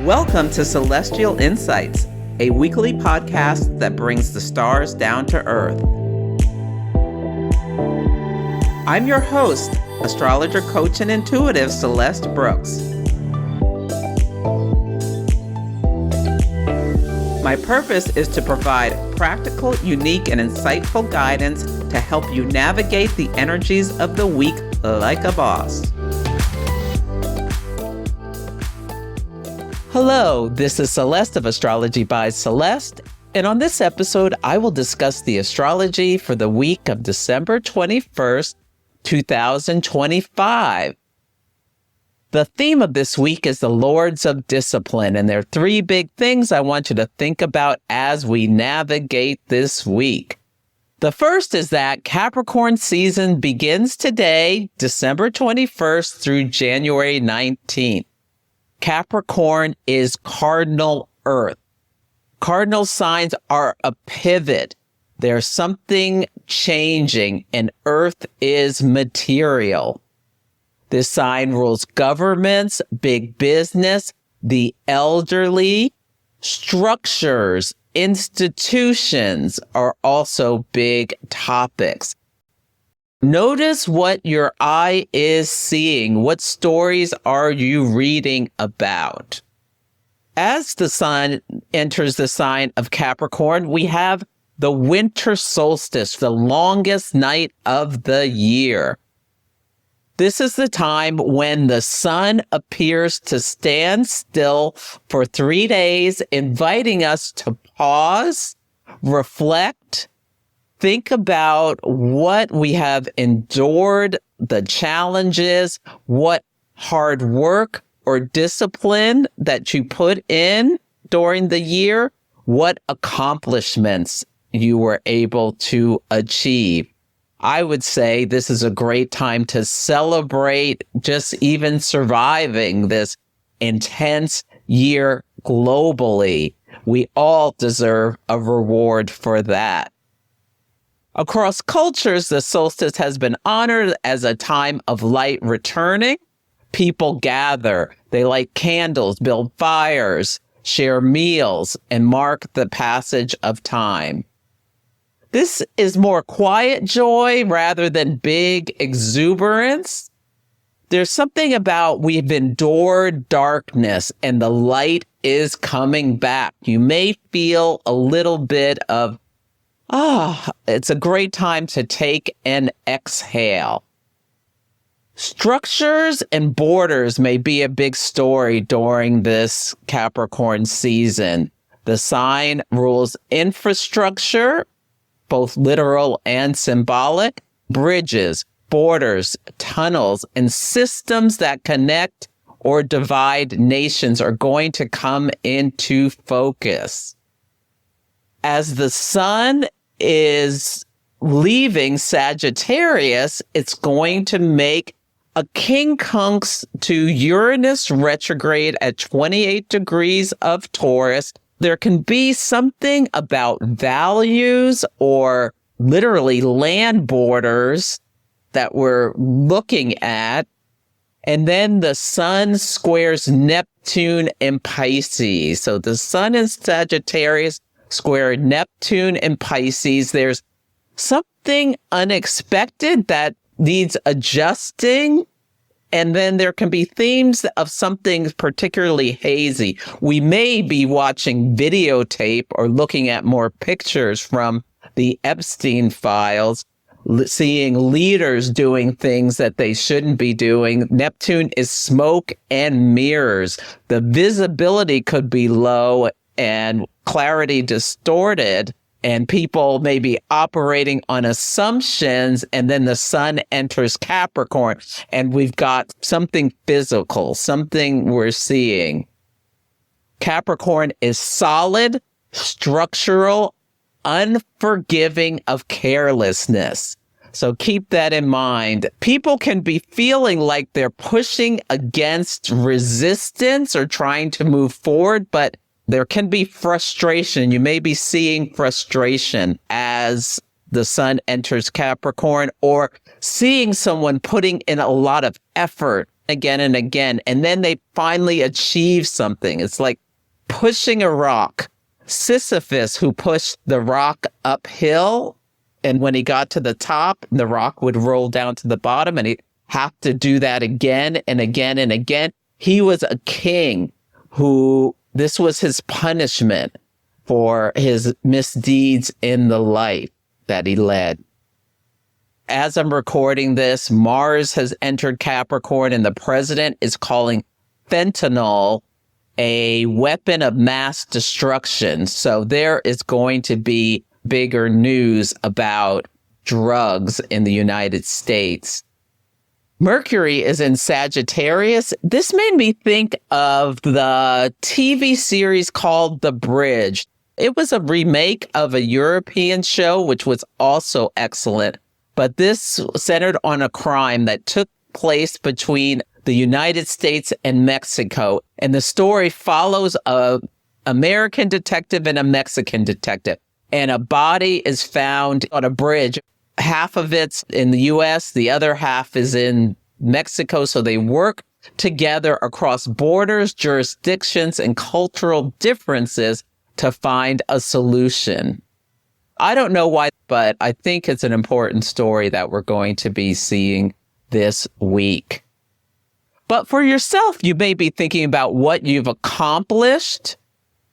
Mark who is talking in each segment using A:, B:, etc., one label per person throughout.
A: Welcome to Celestial Insights, a weekly podcast that brings the stars down to earth. I'm your host, astrologer, coach, and intuitive Celeste Brooks. My purpose is to provide practical, unique, and insightful guidance to help you navigate the energies of the week like a boss. Hello, this is Celeste of Astrology by Celeste, and on this episode, I will discuss the astrology for the week of December 21st, 2025. The theme of this week is the Lords of Discipline, and there are three big things I want you to think about as we navigate this week. The first is that Capricorn season begins today, December 21st through January 19th. Capricorn is cardinal Earth. Cardinal signs are a pivot. There's something changing, and Earth is material. This sign rules governments, big business, the elderly, structures, institutions are also big topics. Notice what your eye is seeing. What stories are you reading about? As the sun enters the sign of Capricorn, we have the winter solstice, the longest night of the year. This is the time when the sun appears to stand still for 3 days, inviting us to pause, reflect, think about what we have endured, the challenges, what hard work or discipline that you put in during the year, what accomplishments you were able to achieve. I would say this is a great time to celebrate just even surviving this intense year globally. We all deserve a reward for that. Across cultures, the solstice has been honored as a time of light returning. People gather, they light candles, build fires, share meals, and mark the passage of time. This is more quiet joy rather than big exuberance. There's something about we've endured darkness and the light is coming back. You may feel a little bit of, it's a great time to take an exhale. Structures and borders may be a big story during this Capricorn season. The sign rules infrastructure, both literal and symbolic, bridges, borders, tunnels, and systems that connect or divide nations are going to come into focus. As the sun is leaving Sagittarius, it's going to make a quincunx to Uranus retrograde at 28 degrees of Taurus. There can be something about values or literally land borders that we're looking at. And then the sun squares Neptune in Pisces. So the sun in Sagittarius square Neptune in Pisces. There's something unexpected that needs adjusting. And then there can be themes of something particularly hazy. We may be watching videotape or looking at more pictures from the Epstein files, seeing leaders doing things that they shouldn't be doing. Neptune is smoke and mirrors. The visibility could be low and clarity distorted, and people may be operating on assumptions, and then the sun enters Capricorn, and we've got something physical, something we're seeing. Capricorn is solid, structural, unforgiving of carelessness. So keep that in mind. People can be feeling like they're pushing against resistance or trying to move forward, but there can be frustration. You may be seeing frustration as the sun enters Capricorn, or seeing someone putting in a lot of effort again and again. And then they finally achieve something. It's like pushing a rock. Sisyphus, who pushed the rock uphill, and when he got to the top, the rock would roll down to the bottom, and he'd have to do that again and again and again. He was a king who, this was his punishment for his misdeeds in the life that he led. As I'm recording this, Mars has entered Capricorn, and the president is calling fentanyl a weapon of mass destruction. So there is going to be bigger news about drugs in the United States. Mercury is in Sagittarius. This made me think of the TV series called The Bridge. It was a remake of a European show, which was also excellent. But this centered on a crime that took place between the United States and Mexico. And the story follows an American detective and a Mexican detective. And a body is found on a bridge. Half of it's in the U.S., the other half is in Mexico. So they work together across borders, jurisdictions, and cultural differences to find a solution. I don't know why, but I think it's an important story that we're going to be seeing this week. But for yourself, you may be thinking about what you've accomplished.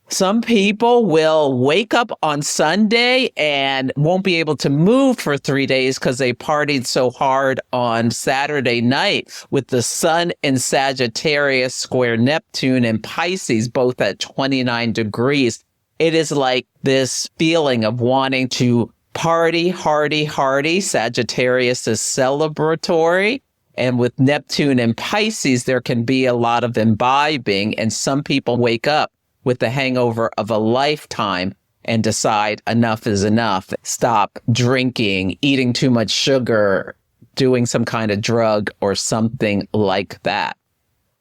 A: Some people will wake up on Sunday and won't be able to move for 3 days because they partied so hard on Saturday night with the Sun in Sagittarius square Neptune and Pisces, both at 29 degrees. It is like this feeling of wanting to party, hardy. Sagittarius is celebratory. And with Neptune and Pisces, there can be a lot of imbibing. And some people wake up with the hangover of a lifetime and decide enough is enough. Stop drinking, eating too much sugar, doing some kind of drug or something like that.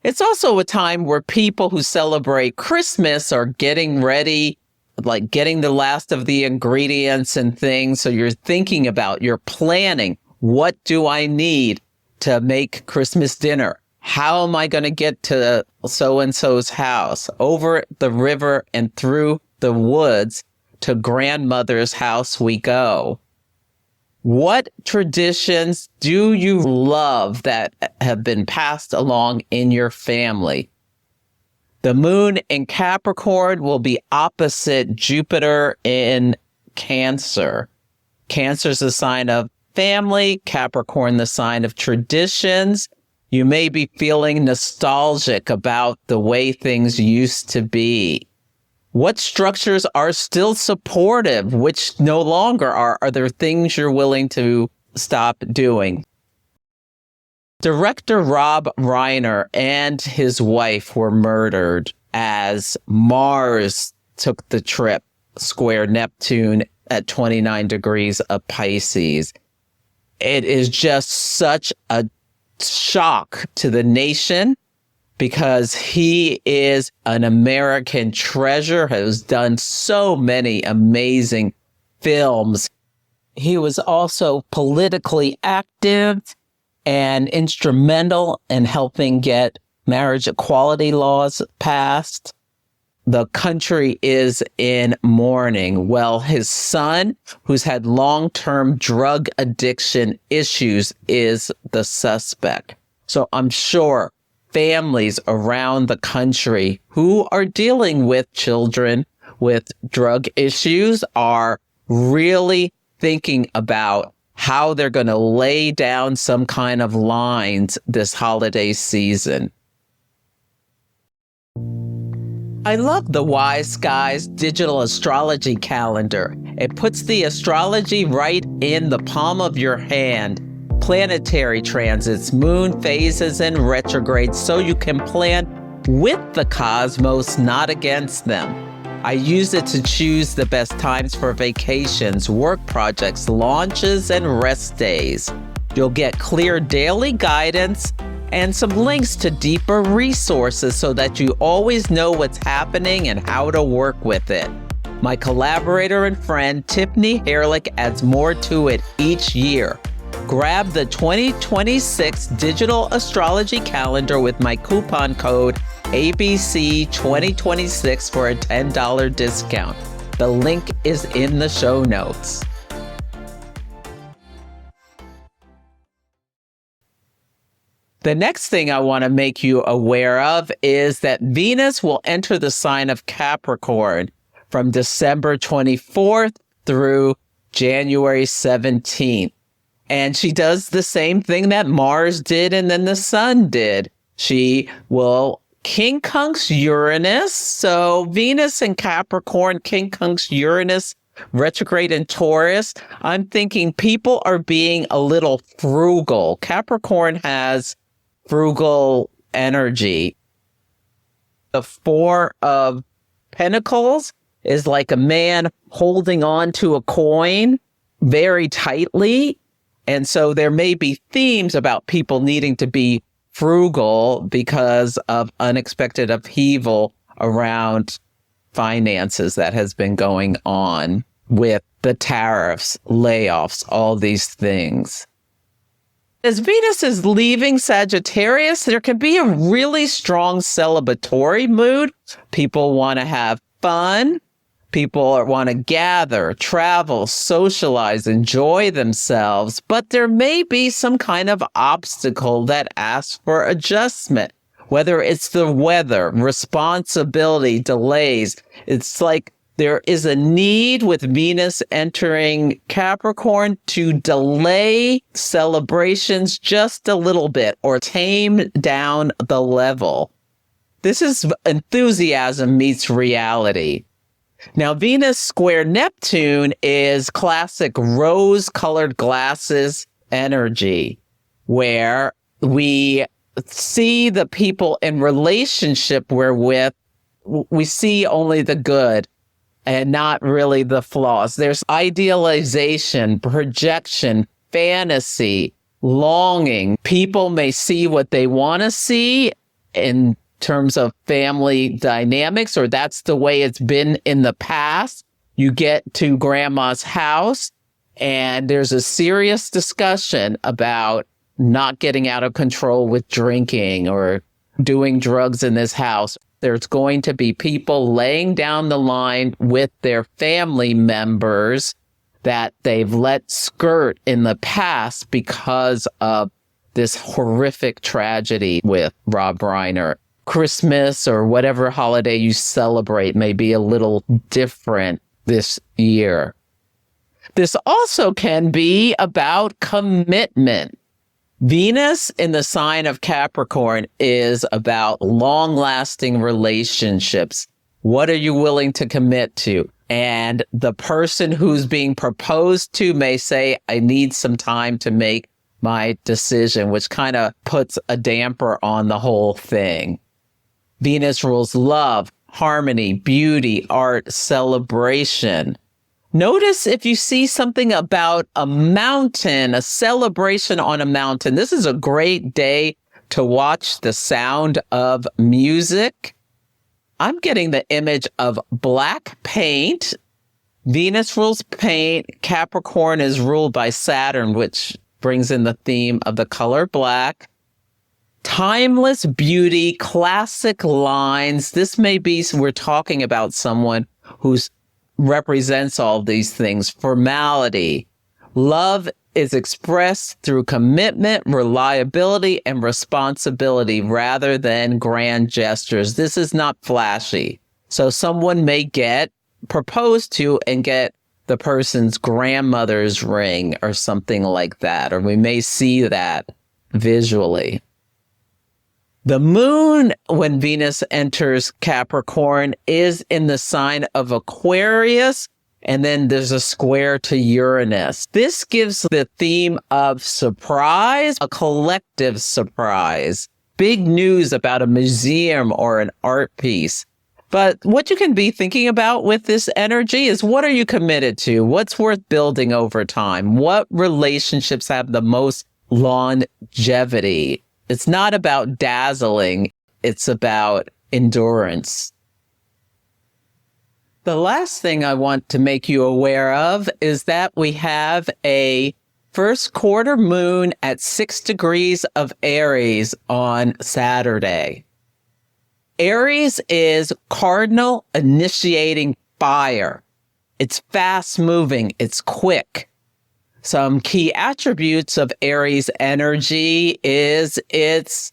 A: It's also a time where people who celebrate Christmas are getting ready, like getting the last of the ingredients and things. So you're thinking about, you're planning, what do I need to make Christmas dinner? How am I going to get to so-and-so's house? Over the river and through the woods to grandmother's house we go. What traditions do you love that have been passed along in your family? The moon in Capricorn will be opposite Jupiter in Cancer. Cancer is a sign of family, Capricorn the sign of traditions. You may be feeling nostalgic about the way things used to be. What structures are still supportive, which no longer are? Are there things you're willing to stop doing? Director Rob Reiner and his wife were murdered as Mars took the trip, square Neptune at 29 degrees of Pisces. It is just such a shock to the nation because he is an American treasure, has done so many amazing films. He was also politically active and instrumental in helping get marriage equality laws passed. The country is in mourning. Well, his son, who's had long-term drug addiction issues, is the suspect. So I'm sure families around the country who are dealing with children with drug issues are really thinking about how they're going to lay down some kind of lines this holiday season. I love the Wise Skies digital astrology calendar. It puts the astrology right in the palm of your hand. Planetary transits, moon phases, and retrogrades, so you can plan with the cosmos, not against them. I use it to choose the best times for vacations, work projects, launches, and rest days. You'll get clear daily guidance and some links to deeper resources so that you always know what's happening and how to work with it. My collaborator and friend Tiffany Herlick adds more to it each year. Grab the 2026 digital astrology calendar with my coupon code ABC2026 for a $10 discount. The link is in the show notes. The next thing I want to make you aware of is that Venus will enter the sign of Capricorn from December 24th through January 17th. And she does the same thing that Mars did and then the Sun did. She will quincunx Uranus. So Venus in Capricorn, quincunx Uranus, retrograde in Taurus. I'm thinking people are being a little frugal. Capricorn has frugal energy. The Four of Pentacles is like a man holding on to a coin very tightly. And so there may be themes about people needing to be frugal because of unexpected upheaval around finances that has been going on with the tariffs, layoffs, all these things. As Venus is leaving Sagittarius, there can be a really strong celebratory mood. People want to have fun. People want to gather, travel, socialize, enjoy themselves, but there may be some kind of obstacle that asks for adjustment, whether it's the weather, responsibility, delays. It's like there is a need with Venus entering Capricorn to delay celebrations just a little bit or tame down the level. This is enthusiasm meets reality. Now, Venus square Neptune is classic rose-colored glasses energy, where we see the people in relationship we're with, we see only the good and not really the flaws. There's idealization, projection, fantasy, longing. People may see what they want to see in terms of family dynamics, or that's the way it's been in the past. You get to grandma's house and there's a serious discussion about not getting out of control with drinking or doing drugs in this house. There's going to be people laying down the line with their family members that they've let skirt in the past because of this horrific tragedy with Rob Reiner. Christmas or whatever holiday you celebrate may be a little different this year. This also can be about commitment. Venus in the sign of Capricorn is about long-lasting relationships. What are you willing to commit to? And the person who's being proposed to may say, I need some time to make my decision, which kind of puts a damper on the whole thing. Venus rules love, harmony, beauty, art, celebration. Notice if you see something about a mountain, a celebration on a mountain. This is a great day to watch The Sound of Music. I'm getting the image of black paint. Venus rules paint. Capricorn is ruled by Saturn, which brings in the theme of the color black. Timeless beauty, classic lines. This may be, we're talking about someone who represents all these things. Formality. Love is expressed through commitment, reliability, and responsibility rather than grand gestures. This is not flashy. So someone may get proposed to and get the person's grandmother's ring or something like that, or we may see that visually. The moon, when Venus enters Capricorn, is in the sign of Aquarius, and then there's a square to Uranus. This gives the theme of surprise, a collective surprise, big news about a museum or an art piece. But what you can be thinking about with this energy is, what are you committed to? What's worth building over time? What relationships have the most longevity? It's not about dazzling. It's about endurance. The last thing I want to make you aware of is that we have a First quarter moon at 6 degrees of Aries on Saturday. Aries is cardinal initiating fire. It's fast moving. It's quick. Some key attributes of Aries energy is its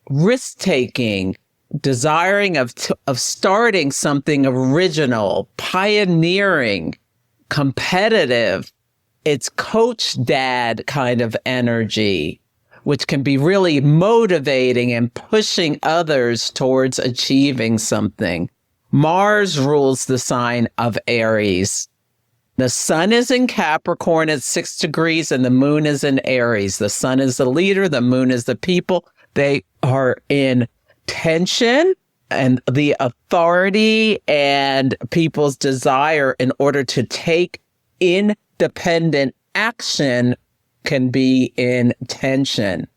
A: risk-taking, desiring of starting something original, pioneering, competitive. It's coach dad kind of energy, which can be really motivating and pushing others towards achieving something. Mars rules the sign of Aries. The sun is in Capricorn at 6 degrees and the moon is in Aries. The sun is the leader, the moon is the people. They are in tension, and the authority and people's desire in order to take independent action can be in tension.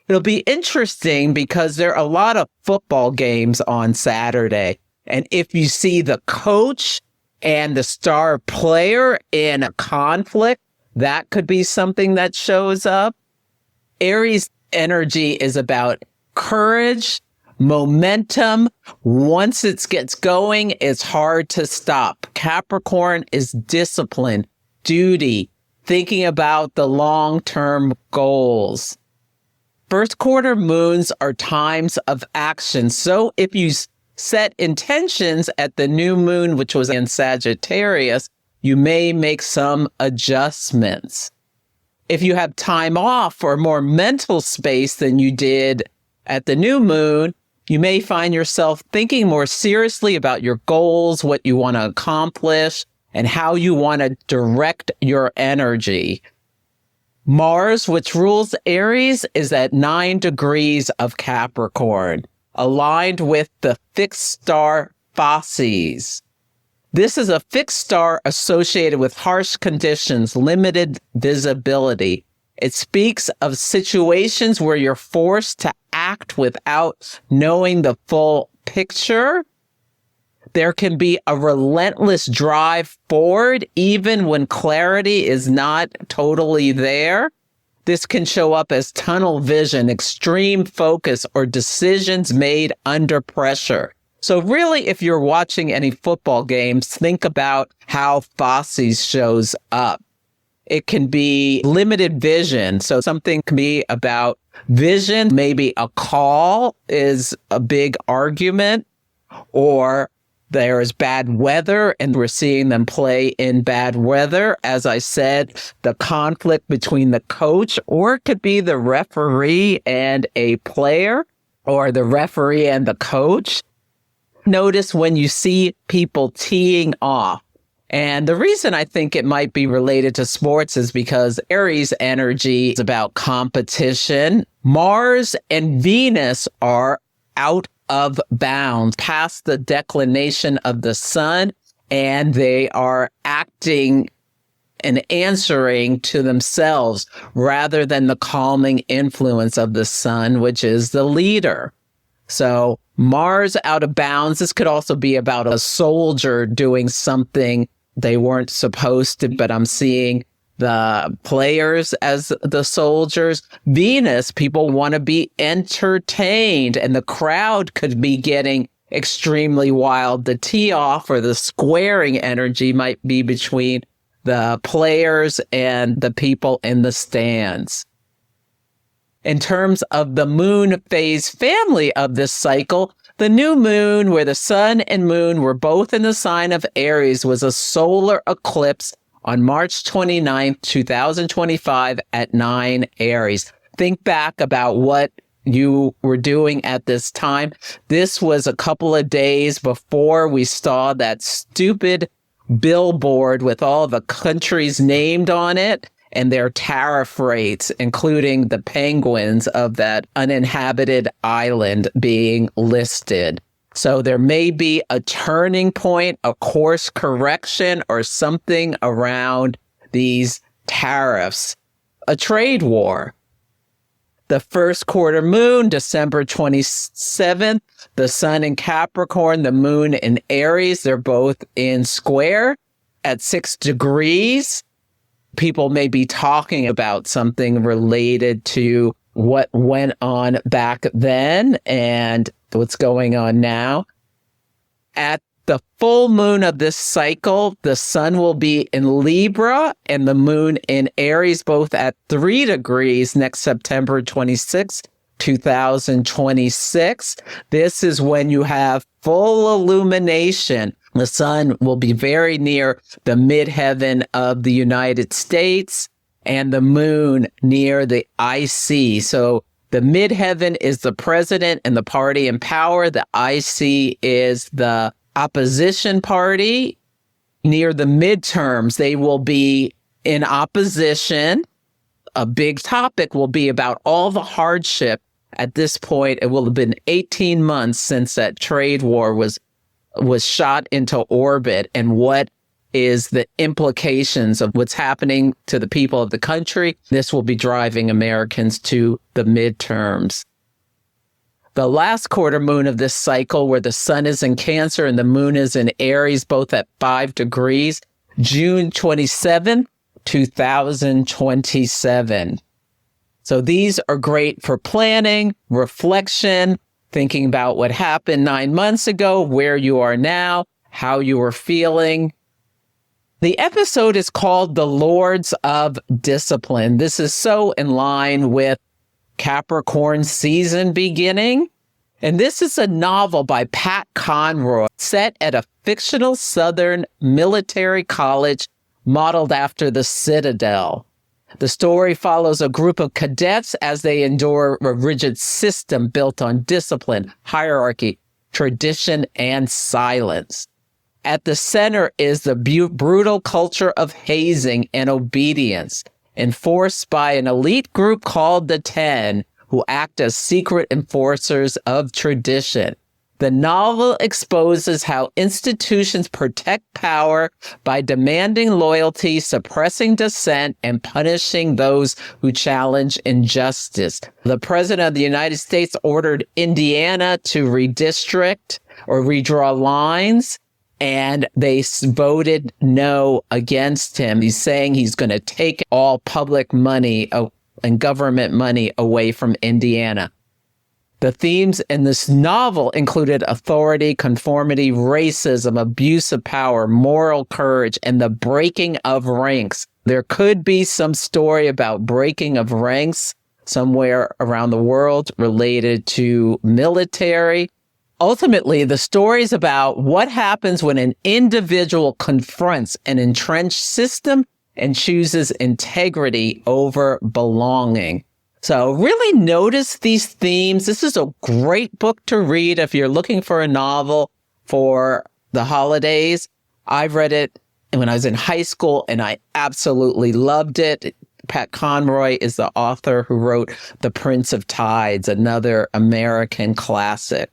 A: It'll be interesting because there are a lot of football games on Saturday. And if you see the coach and the star player in a conflict, that could be something that shows up. Aries energy is about courage, momentum. Once it gets going, it's hard to stop. Capricorn is discipline, duty, thinking about the long-term goals. First quarter moons are times of action. So if you set intentions at the new moon, which was in Sagittarius, you may make some adjustments. If you have time off or more mental space than you did at the new moon, you may find yourself thinking more seriously about your goals, what you want to accomplish, and how you want to direct your energy. Mars, which rules Aries, is at 9 degrees of Capricorn, aligned with the fixed star Pisces. This is a fixed star associated with harsh conditions, limited visibility. It speaks of situations where you're forced to act without knowing the full picture. There can be a relentless drive forward, even when clarity is not totally there. This can show up as tunnel vision, extreme focus, or decisions made under pressure. So really, if you're watching any football games, think about how Pisces shows up. It can be limited vision. So something can be about vision. Maybe a call is a big argument, or there is bad weather and we're seeing them play in bad weather. As I said, the conflict between the coach, or it could be the referee and a player, or the referee and the coach. Notice when you see people teeing off. And the reason I think it might be related to sports is because Aries energy is about competition. Mars and Venus are out of bounds, past the declination of the sun, and they are acting and answering to themselves rather than the calming influence of the sun, which is the leader. So Mars out of bounds. This could also be about a soldier doing something they weren't supposed to, but I'm seeing the players as the soldiers. Venus, people want to be entertained, and the crowd could be getting extremely wild. The tee off or the squaring energy might be between the players and the people in the stands. In terms of the moon phase family of this cycle, the new moon, where the sun and moon were both in the sign of Aries, was a solar eclipse on March 29th, 2025 at 9 Aries. Think back about what you were doing at this time. This was a couple of days before we saw that stupid billboard with all the countries named on it and their tariff rates, including the penguins of that uninhabited island being listed. So there may be a turning point, a course correction, or something around these tariffs, a trade war. The first quarter moon, December 27th, the sun in Capricorn, the moon in Aries, they're both in square at 6 degrees. People may be talking about something related to what went on back then and what's going on now. At the full moon of this cycle, the sun will be in Libra and the moon in Aries, both at 3 degrees next September 26, 2026. This is when you have full illumination. The sun will be very near the midheaven of the United States and the moon near the IC. So the midheaven is the president and the party in power. The IC is the opposition party. Near the midterms, they will be in opposition. A big topic will be about all the hardship. At this point, it will have been 18 months since that trade war was shot into orbit, and what is the implications of what's happening to the people of the country. This will be driving Americans to the midterms. The last quarter moon of this cycle, where the sun is in Cancer and the moon is in Aries, both at 5 degrees, June 27, 2027. So these are great for planning, reflection, thinking about what happened 9 months ago, where you are now, how you are feeling. The episode is called The Lords of Discipline. This is so in line with Capricorn season beginning. And this is a novel by Pat Conroy set at a fictional Southern military college modeled after the Citadel. The story follows a group of cadets as they endure a rigid system built on discipline, hierarchy, tradition, and silence. At the center is the brutal culture of hazing and obedience, enforced by an elite group called the 10, who act as secret enforcers of tradition. The novel exposes how institutions protect power by demanding loyalty, suppressing dissent, and punishing those who challenge injustice. The President of the United States ordered Indiana to redistrict or redraw lines, and they voted no against him. He's saying he's going to take all public money and government money away from Indiana. The themes in this novel included authority, conformity, racism, abuse of power, moral courage, and the breaking of ranks. There could be some story about breaking of ranks somewhere around the world related to military. Ultimately, the story is about what happens when an individual confronts an entrenched system and chooses integrity over belonging. So really notice these themes. This is a great book to read if you're looking for a novel for the holidays. I've read it when I was in high school and I absolutely loved it. Pat Conroy is the author who wrote The Prince of Tides, another American classic.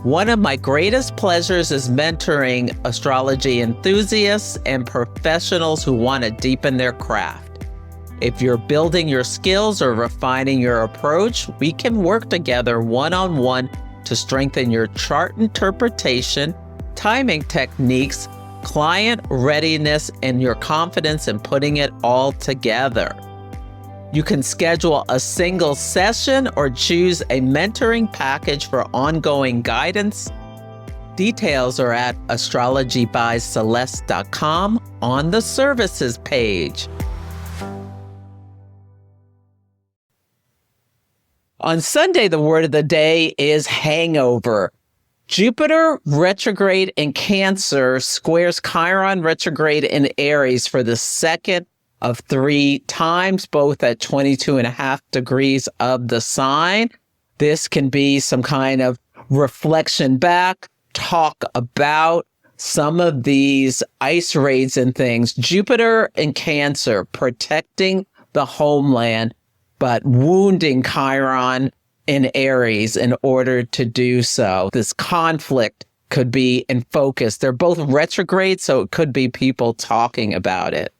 A: One of my greatest pleasures is mentoring astrology enthusiasts and professionals who want to deepen their craft. If you're building your skills or refining your approach, we can work together one-on-one to strengthen your chart interpretation, timing techniques, client readiness, and your confidence in putting it all together. You can schedule a single session or choose a mentoring package for ongoing guidance. Details are at astrologybyceleste.com on the services page. On Sunday, the word of the day is hangover. Jupiter retrograde in Cancer squares Chiron retrograde in Aries for the second of 3 times, both at 22.5 degrees of the sign. This can be some kind of reflection back, talk about some of these ice raids and things. Jupiter in Cancer, protecting the homeland, but wounding Chiron in Aries in order to do so. This conflict could be in focus. They're both retrograde, so it could be people talking about it.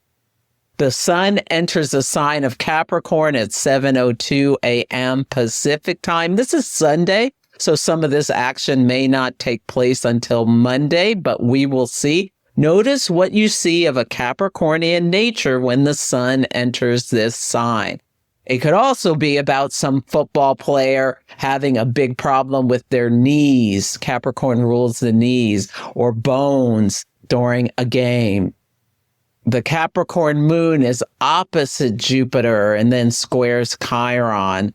A: The sun enters the sign of Capricorn at 7:02 a.m. Pacific time. This is Sunday, so some of this action may not take place until Monday, but we will see. Notice what you see of a Capricornian nature when the sun enters this sign. It could also be about some football player having a big problem with their knees. Capricorn rules the knees, or bones during a game. The Capricorn moon is opposite Jupiter and then squares Chiron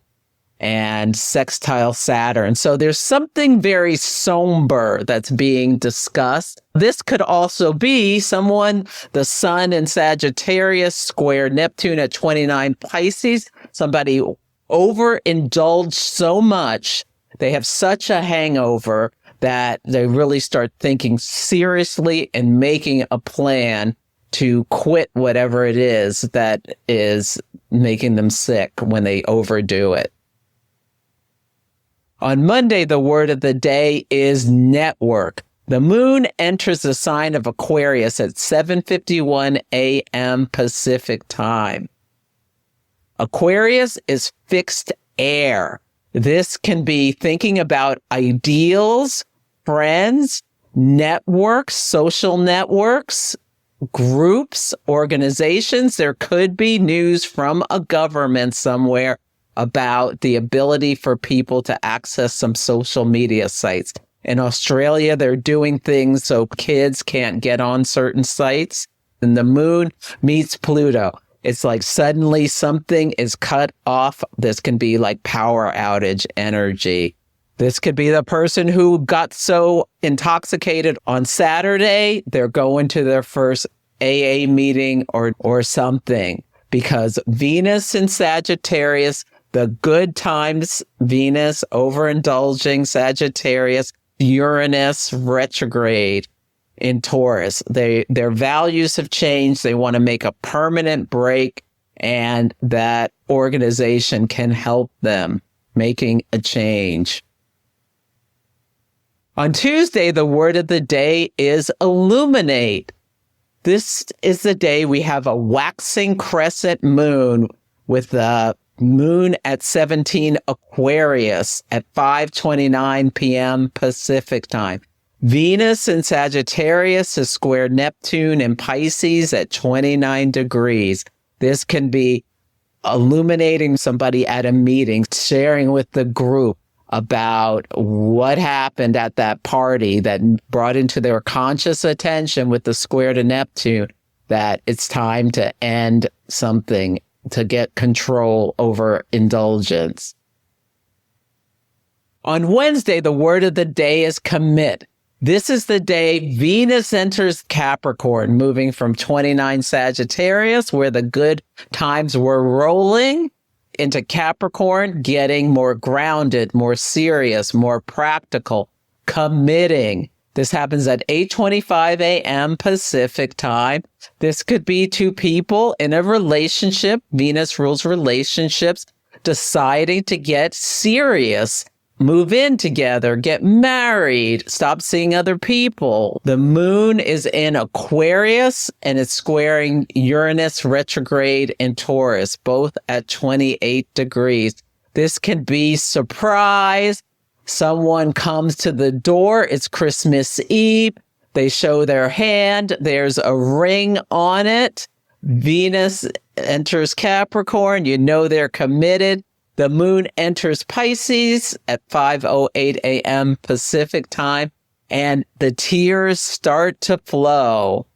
A: and sextile Saturn. So there's something very somber that's being discussed. This could also be someone, the sun in Sagittarius square Neptune at 29 Pisces, somebody overindulged so much, they have such a hangover that they really start thinking seriously and making a plan to quit whatever it is that is making them sick when they overdo it. On Monday, the word of the day is network. The moon enters the sign of Aquarius at 7:51 a.m. Pacific time. Aquarius is fixed air. This can be thinking about ideals, friends, networks, social networks, groups, organizations. There could be news from a government somewhere about the ability for people to access some social media sites. In Australia, they're doing things so kids can't get on certain sites. And the moon meets Pluto. It's like suddenly something is cut off. This can be like power outage energy. This could be the person who got so intoxicated on Saturday, they're going to their first AA meeting or something, because Venus in Sagittarius, the good times, Venus overindulging Sagittarius, Uranus retrograde in Taurus. Their values have changed. They want to make a permanent break, and that organization can help them making a change. On Tuesday, the word of the day is illuminate. This is the day we have a waxing crescent moon with the moon at 17 Aquarius at 5:29 p.m. Pacific time. Venus in Sagittarius is square Neptune in Pisces at 29 degrees. This can be illuminating somebody at a meeting, sharing with the group about what happened at that party that brought into their conscious attention with the square to Neptune that it's time to end something, to get control over indulgence. On Wednesday, the word of the day is commit. This is the day Venus enters Capricorn, moving from 29 Sagittarius, where the good times were rolling, into Capricorn, getting more grounded, more serious, more practical, committing. This happens at 8:25 a.m. Pacific time. This could be two people in a relationship. Venus rules relationships, deciding to get serious, move in together, get married, stop seeing other people. The moon is in Aquarius and it's squaring Uranus retrograde in Taurus, both at 28 degrees. This can be surprise. Someone comes to the door. It's Christmas Eve. They show their hand. There's a ring on it. Venus enters Capricorn. You know they're committed. The moon enters Pisces at 5:08 a.m. Pacific time, and the tears start to flow.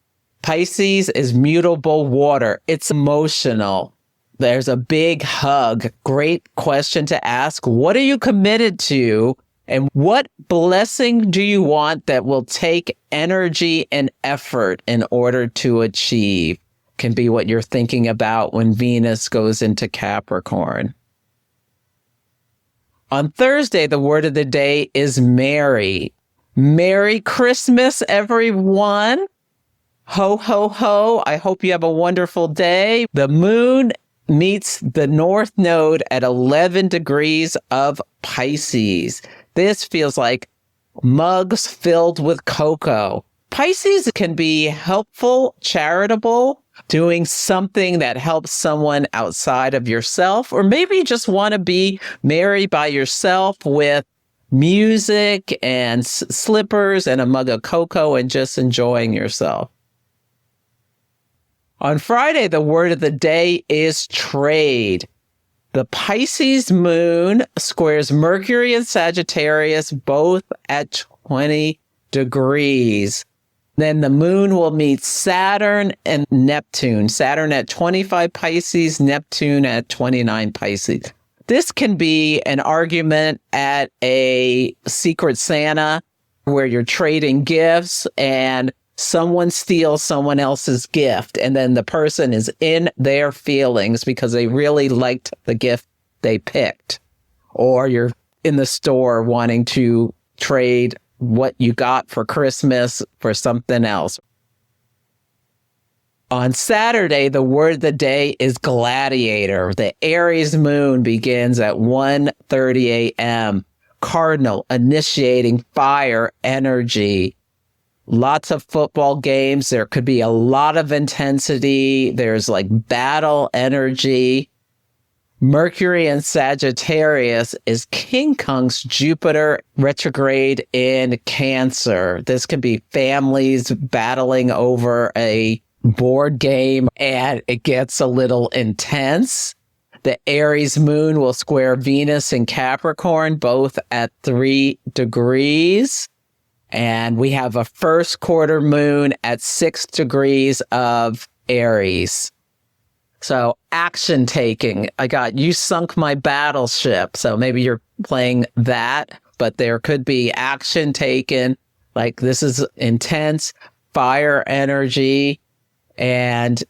A: Pisces is mutable water. It's emotional. There's a big hug. Great question to ask. What are you committed to? And what blessing do you want that will take energy and effort in order to achieve? Can be what you're thinking about when Venus goes into Capricorn. On Thursday, the word of the day is merry. Merry Christmas, everyone. Ho, ho, ho. I hope you have a wonderful day. The moon meets the north node at 11 degrees of Pisces. This feels like mugs filled with cocoa. Pisces can be helpful, charitable, doing something that helps someone outside of yourself, or maybe you just want to be merry by yourself with music and slippers and a mug of cocoa and just enjoying yourself. On Friday, the word of the day is trade. The Pisces Moon squares Mercury and Sagittarius, both at 20 degrees. Then the Moon will meet Saturn and Neptune. Saturn at 25 Pisces, Neptune at 29 Pisces. This can be an argument at a Secret Santa where you're trading gifts and someone steals someone else's gift, and then the person is in their feelings because they really liked the gift they picked. Or you're in the store wanting to trade what you got for Christmas for something else. On Saturday, the word of the day is gladiator. The Aries moon begins at 1:30 a.m. Cardinal, initiating fire energy. Lots of football games. There could be a lot of intensity. There's like battle energy. Mercury in Sagittarius is King Kong's Jupiter retrograde in Cancer. This could be families battling over a board game, and it gets a little intense. The Aries moon will square Venus in Capricorn, both at 3 degrees. And we have a first quarter moon at 6 degrees of Aries. So action taking. I got You Sunk My Battleship. So maybe you're playing that, but there could be action taken. Like this is intense fire energy. And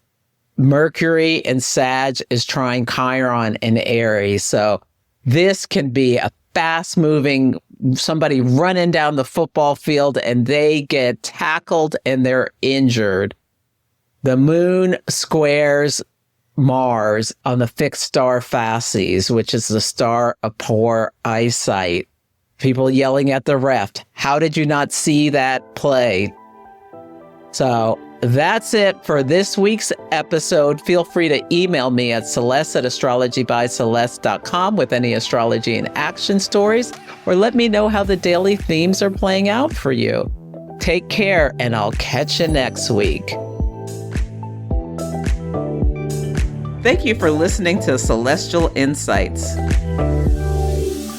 A: Mercury and Sag is trying Chiron in Aries. So this can be a fast moving, somebody running down the football field and they get tackled and they're injured. The moon squares Mars on the fixed star Fasces, which is the star of poor eyesight. People yelling at the ref, how did you not see that play? So that's it for this week's episode. Feel free to email me at celeste@astrologybyceleste.com with any astrology and action stories, or let me know how the daily themes are playing out for you. Take care, and I'll catch you next week. Thank you for listening to Celestial Insights.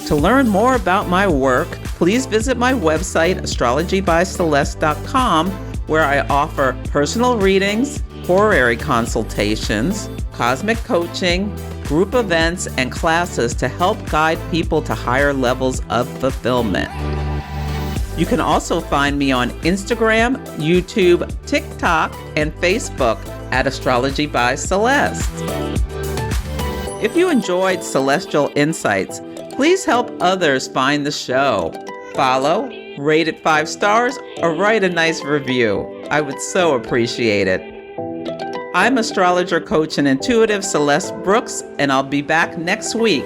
A: To learn more about my work, please visit my website, astrologybyceleste.com, where I offer personal readings, horary consultations, cosmic coaching, group events, and classes to help guide people to higher levels of fulfillment. You can also find me on Instagram, YouTube, TikTok, and Facebook at Astrology by Celeste. If you enjoyed Celestial Insights, please help others find the show. Follow, rate it 5 stars, or write a nice review. I would so appreciate it. I'm astrologer, coach, and intuitive Celeste Brooks, and I'll be back next week.